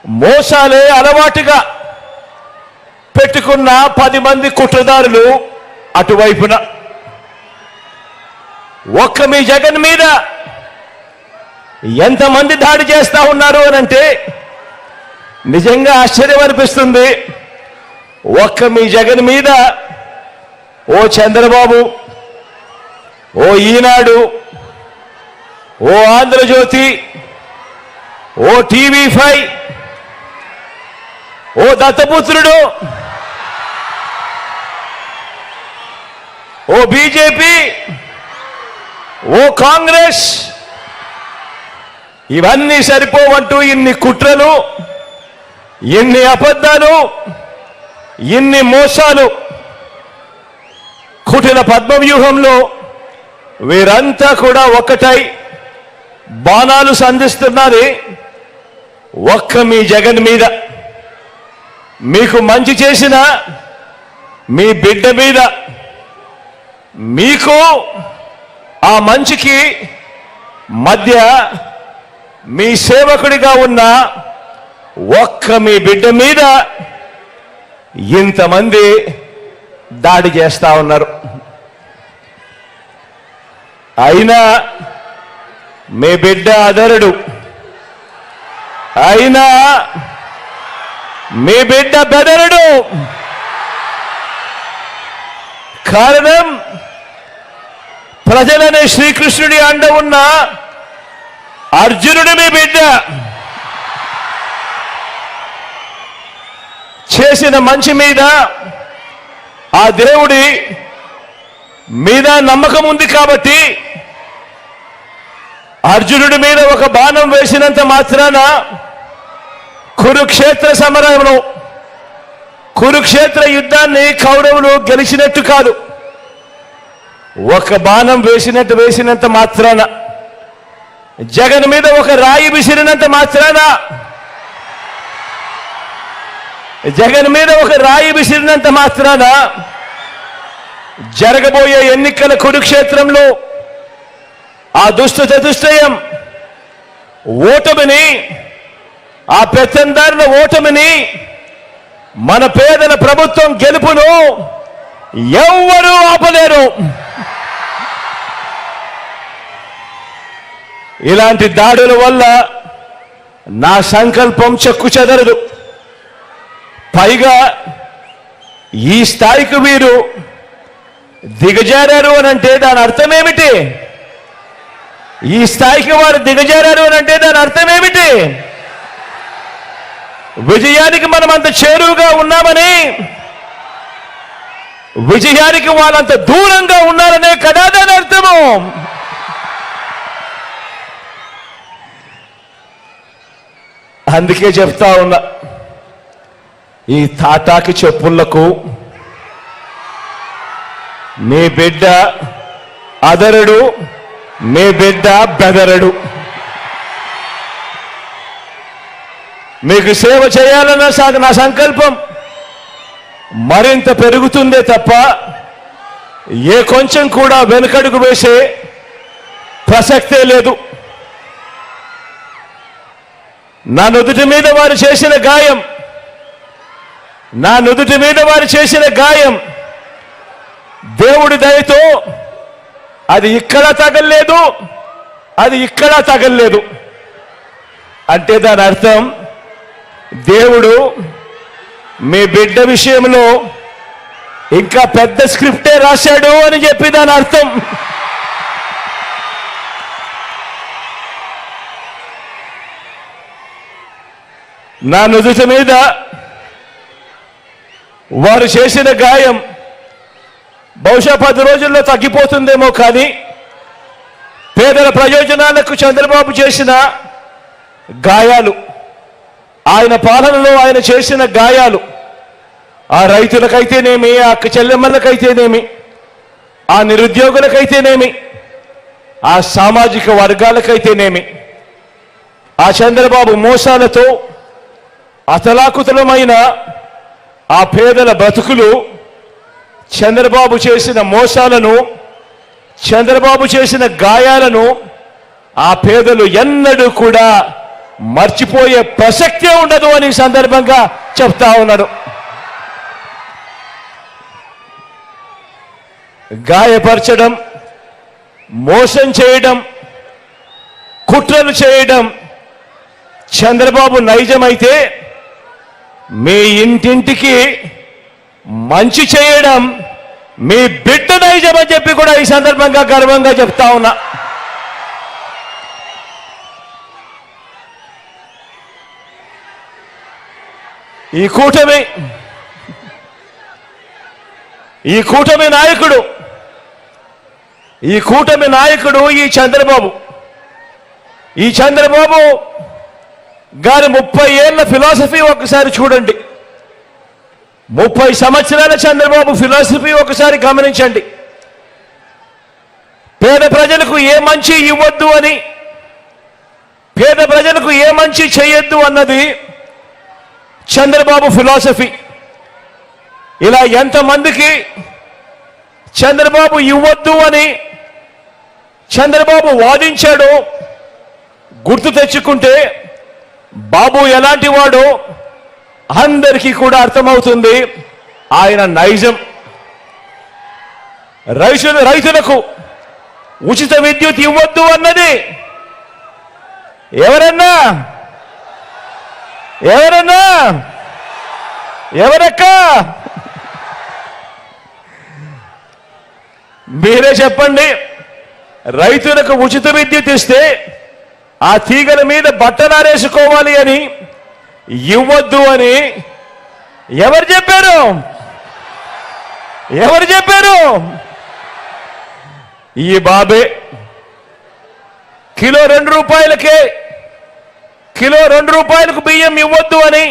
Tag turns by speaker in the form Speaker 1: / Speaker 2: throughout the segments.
Speaker 1: మోసాలే అలవాటుగా పెట్టుకున్న 10 మంది కుట్రదారులు అటువైపున, ఒక్క మీ జగన్ మీద ఎంతమంది దాడి చేస్తా ఉన్నారు అనంటే నిజంగా ఆశ్చర్యం అనిపిస్తుంది. ఒక్క మీ జగన్ మీద ఓ చంద్రబాబు, ఓ ఈనాడు, ఓ ఆంధ్రజ్యోతి, ఓ TV5, ఓ దత్తపుత్రుడు, ఓ బీజేపీ, ఓ కాంగ్రెస్, ఇవన్నీ సరిపోవంటూ ఇన్ని కుట్రలు, ఇన్ని అబద్ధాలు, ఇన్ని మోసాలు, కుటిల పద్మవ్యూహంలో వీరంతా కూడా ఒక్కటై బాణాలు సంధిస్తున్నది ఒక్క మీ జగన్ మీద. మీకు మంచి చేసిన మీ బిడ్డ మీద, మీకు ఆ మంచికి మధ్య మీ సేవకుడిగా ఉన్న ఒక్క మీ బిడ్డ మీద ఇంతమంది దాడి చేస్తా ఉన్నారు. అయినా మీ బిడ్డ అదరుడు, అయినా మీ బిడ్డ బెదరుడు. కారణం ప్రజలనే శ్రీకృష్ణుడి అండ ఉన్న అర్జునుడు మీ బిడ్డ. చేసిన మంచి మీద ఆ దేవుడి మీద నమ్మకం ఉంది కాబట్టి అర్జునుడి మీద ఒక బాణం వేసినంత మాత్రాన కురుక్షేత్ర సమరంలో, కురుక్షేత్ర యుద్ధాన్ని కౌరవులు గెలిచినట్టు కాదు. ఒక బాణం వేసినంత మాత్రాన, జగన్ మీద ఒక రాయి విసిరినంత మాత్రాన, జగన్ మీద ఒక రాయి విసిరినంత మాత్రాన జరగబోయే ఎన్నికల కురుక్షేత్రంలో ఆ దుష్ట చతుష్టయం ఓటమిని, ఆ పెత్తందారుల ఓటమిని, మన పేదల ప్రభుత్వం గెలుపును ఎవ్వరూ ఆపలేరు. ఇలాంటి దాడుల వల్ల నా సంకల్పం చెక్కు చెదరదు. పైగా ఈ స్థాయికి వీరు దిగజారారు అనంటే దాని అర్థం ఏమిటి? ఈ స్థాయికి వారు దిగజారారు అనంటే దాని అర్థం ఏమిటి? విజయానికి మనం అంత చేరువుగా ఉన్నామని, విజయానికి వాళ్ళంత దూరంగా ఉన్నారనే కదా దాని అర్థము. అందుకే చెప్తా ఉన్నా, ఈ తాటాకి చెప్పులకు మీ బిడ్డ అదరుడు, మీ బిడ్డ బెదరడు. మీకు సేవ చేయాలన్న నా సంకల్పం మరింత పెరుగుతుందే తప్ప ఏ కొంచెం కూడా వెనుకడుగు వేసే ప్రసక్తే లేదు. నా నుదుటి మీద వారు చేసిన గాయం, నా నుదుటి మీద వారు చేసిన గాయం దేవుడి దయతో అది ఇక్కడ తగల్లేదు, అది ఇక్కడ తగల్లేదు. అంటే దాని అర్థం దేవుడు మీ బిడ్డ విషయంలో ఇంకా పెద్ద స్క్రిప్టే రాశాడు అని చెప్పి దాని అర్థం. నా నుదుటి మీద వారు చేసిన గాయం బహుశా 10 రోజుల్లో తగ్గిపోతుందేమో, కానీ పేదల ప్రయోజనాలకు చంద్రబాబు చేసిన గాయాలు, ఆయన పాలనలో ఆయన చేసిన గాయాలు, ఆ రైతులకైతేనేమి, ఆ అక్క చెల్లెమ్మలకైతేనేమి, ఆ నిరుద్యోగులకైతేనేమి, ఆ సామాజిక వర్గాలకైతేనేమి, ఆ చంద్రబాబు మోసాలతో అతలాకుతలమైన ఆ పేదల బ్రతుకులు, చంద్రబాబు చేసిన మోసాలను, చంద్రబాబు చేసిన గాయాలను ఆ పేదలు ఎన్నడూ కూడా మర్చిపోయే ప్రసక్తే ఉండదు అని సందర్భంగా చెప్తా ఉన్నాడు. గాయపరచడం, మోసం చేయడం, కుట్రలు చేయడం చంద్రబాబు నైజమైతే, మీ ఇంటింటికి మంచి చేయడం మీ బిడ్డ నైజం అని చెప్పి కూడా ఈ సందర్భంగా గర్వంగా చెప్తా ఉన్నా. ఈ కూటమి నాయకుడు ఈ చంద్రబాబు గారి 30 ఏళ్ల ఫిలాసఫీ ఒకసారి చూడండి. 30 సంవత్సరాల చంద్రబాబు ఫిలాసఫీ ఒకసారి గమనించండి. పేద ప్రజలకు ఏ మంచి ఇవ్వద్దు అని, పేద ప్రజలకు ఏ మంచి చేయొద్దు అన్నది చంద్రబాబు ఫిలాసఫీ. ఇలా ఎంతమందికి చంద్రబాబు ఇవ్వద్దు అని చంద్రబాబు వాదించాడో గుర్తు తెచ్చుకుంటే బాబు ఎలాంటి వాడో అందరికీ కూడా అర్థమవుతుంది. ఆయన నైజం. రైతులకు ఉచిత విద్యుత్ ఇవ్వద్దు అన్నది ఎవరక్క మీరే చెప్పండి. రైతులకు ఉచిత విద్యుత్ ఇస్తే ఆ తీగల మీద బట్టలారేసుకోవాలి అని ఇవ్వద్దు అని ఎవరు చెప్పారు? ఈ బాబే. కిలో 2 రూపాయలకు బియ్యం ఇవ్వద్దు అని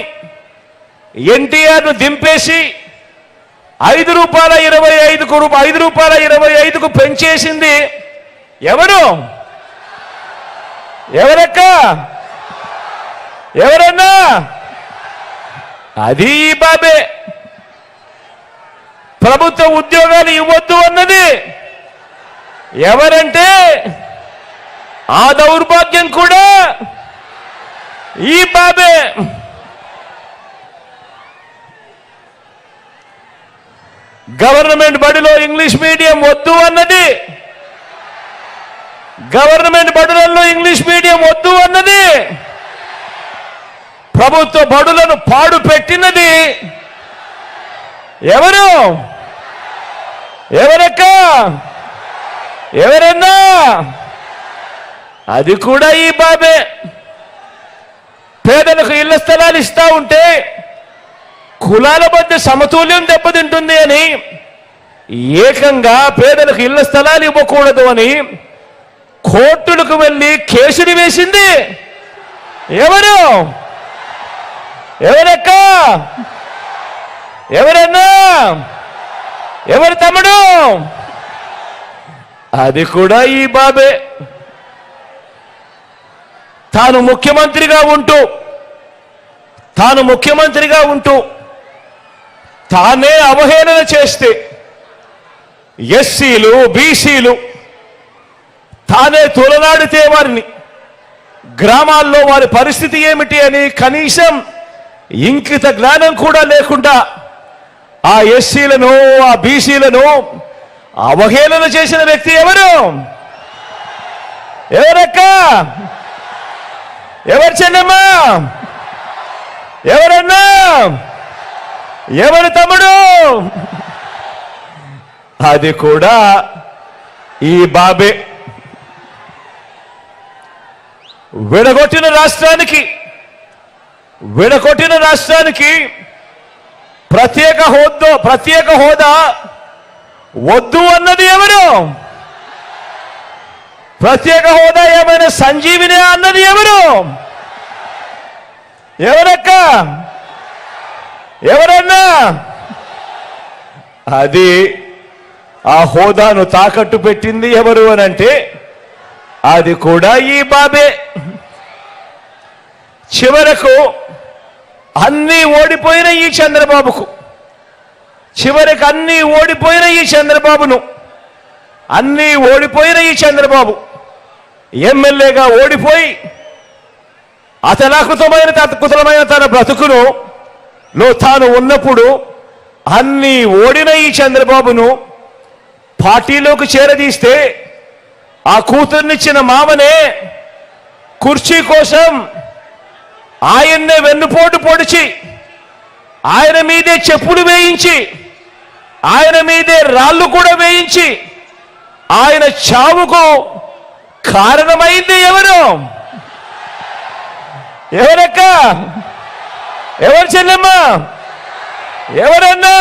Speaker 1: ఎన్టీఆర్ను దింపేసి 5 రూపాయల 25కు పెంచేసింది ఎవరన్నా? అది ఈ బాబే. ప్రభుత్వ ఉద్యోగాలు ఇవ్వద్దు అన్నది ఎవరంటే ఆ దౌర్భాగ్యం కూడా ఈ బాబే. గవర్నమెంట్ బడిలో ఇంగ్లీష్ మీడియం వద్దు అన్నది, గవర్నమెంట్ బడులలో ఇంగ్లీష్ మీడియం వద్దు అన్నది, ప్రభుత్వ బడులను పాడు పెట్టినది ఎవరన్నా? అది కూడా ఈ బాబే. పేదలకు ఇళ్ల స్థలాలు ఇస్తా ఉంటే కులాల మధ్య సమతుల్యం దెబ్బతింటుంది అని ఏకంగా పేదలకు ఇళ్ల స్థలాలు ఇవ్వకూడదు అని కోర్టులకు వెళ్ళి కేసులు వేసింది ఎవరక్క? ఎవరన్నా? ఎవరు తమ్ముడు? అది కూడా ఈ బాబే. తాను ముఖ్యమంత్రిగా ఉంటూ తానే అవహేళన చేస్తే ఎస్సీలు, బీసీలు తానే తొలనాడితే వారిని గ్రామాల్లో వారి పరిస్థితి ఏమిటి అని కనీసం ఇంకిత జ్ఞానం కూడా లేకుండా ఆ ఎస్సీలను, ఆ బీసీలను అవహేళన చేసిన వ్యక్తి ఎవరక్క? ఎవరు చెల్లెమ్మా? ఎవరన్నా? ఎవరు తమ్ముడు? అది కూడా ఈ బాబే. విడగొట్టిన రాష్ట్రానికి ప్రత్యేక హోదా వద్దు అన్నది ఎవరు? ప్రత్యేక హోదా ఏమైనా సంజీవిని అన్నది ఎవరక్క? ఎవరన్నా? అది ఆ హోదాను తాకట్టు పెట్టింది ఎవరు అనంటే అది కూడా ఈ బాబే. చివరకు అన్నీ ఓడిపోయిన ఈ చంద్రబాబుకు, అన్నీ ఓడిపోయిన ఈ చంద్రబాబు ఎమ్మెల్యేగా ఓడిపోయి అతలాకుతమైన తన బ్రతుకును తాను ఉన్నప్పుడు అన్ని ఓడిన ఈ చంద్రబాబును పార్టీలోకి చేరదీస్తే ఆ కూతుర్నిచ్చిన మామనే కుర్చీ కోసం ఆయన్నే వెన్నుపోటు పొడిచి ఆయన మీదే చెప్పులు వేయించి ఆయన మీదే రాళ్ళు కూడా వేయించి ఆయన చావుకు కారణమైంది ఎవరు? ఎవరక్క? ఎవరు చెల్లెమ్మ? ఎవరన్నా?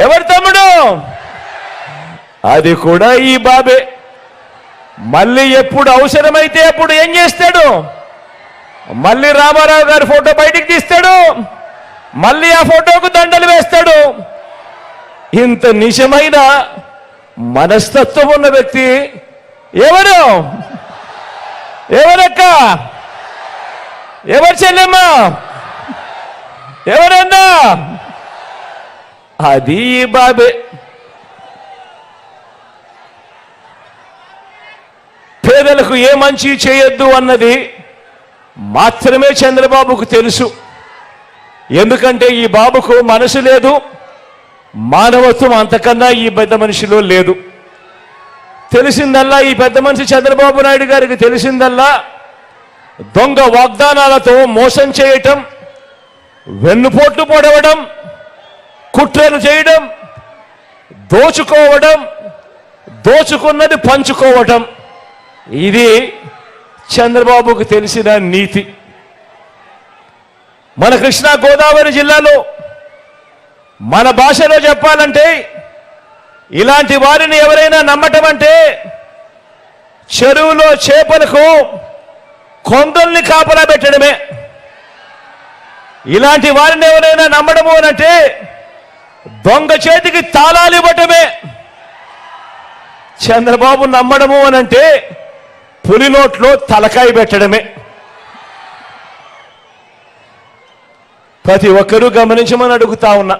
Speaker 1: ఎవరు తమ్ముడు? అది కూడా ఈ బాబే. మళ్ళీ ఎప్పుడు అవసరమైతే అప్పుడు ఏం చేస్తాడు? మళ్ళీ రామారావు గారి ఫోటో బయటికి తీస్తాడు, మళ్ళీ ఆ ఫోటోకు దండలు వేస్తాడు. ఇంత నిజమైన మనస్తత్వం ఉన్న వ్యక్తి ఎవరు? ఎవరక్క? ఎవరు చెల్లెమ్మ? ఎవరన్నా? అది ఈ బాబే. పేదలకు ఏ మంచి చేయొద్దు అన్నది మాత్రమే చంద్రబాబుకు తెలుసు. ఎందుకంటే ఈ బాబుకు మనసు లేదు, మానవత్వం అంతకన్నా ఈ పెద్ద మనిషిలో లేదు. తెలిసిందల్లా ఈ పెద్ద మనిషి చంద్రబాబు నాయుడు గారికి తెలిసిందల్లా దొంగ వాగ్దానాలతో మోసం చేయటం, వెన్నుపోట్లు పొడవడం, కుట్రలు చేయడం, దోచుకోవడం, దోచుకున్నది పంచుకోవటం. ఇది చంద్రబాబుకు తెలిసిన నీతి. మన కృష్ణా గోదావరి జిల్లాలో మన భాషలో చెప్పాలంటే ఇలాంటి వారిని ఎవరైనా నమ్మటం అంటే చెరువులో చేపలకు కొందల్ని కాపలా పెట్టడమే. ఇలాంటి వారిని ఎవరైనా నమ్మడము అనంటే దొంగ చేతికి తాళాలు ఇవ్వటమే. చంద్రబాబు నమ్మడము అనంటే పులి నోట్లో తలకాయ పెట్టడమే. ప్రతి ఒక్కరూ గమనించమని అడుగుతా ఉన్నా.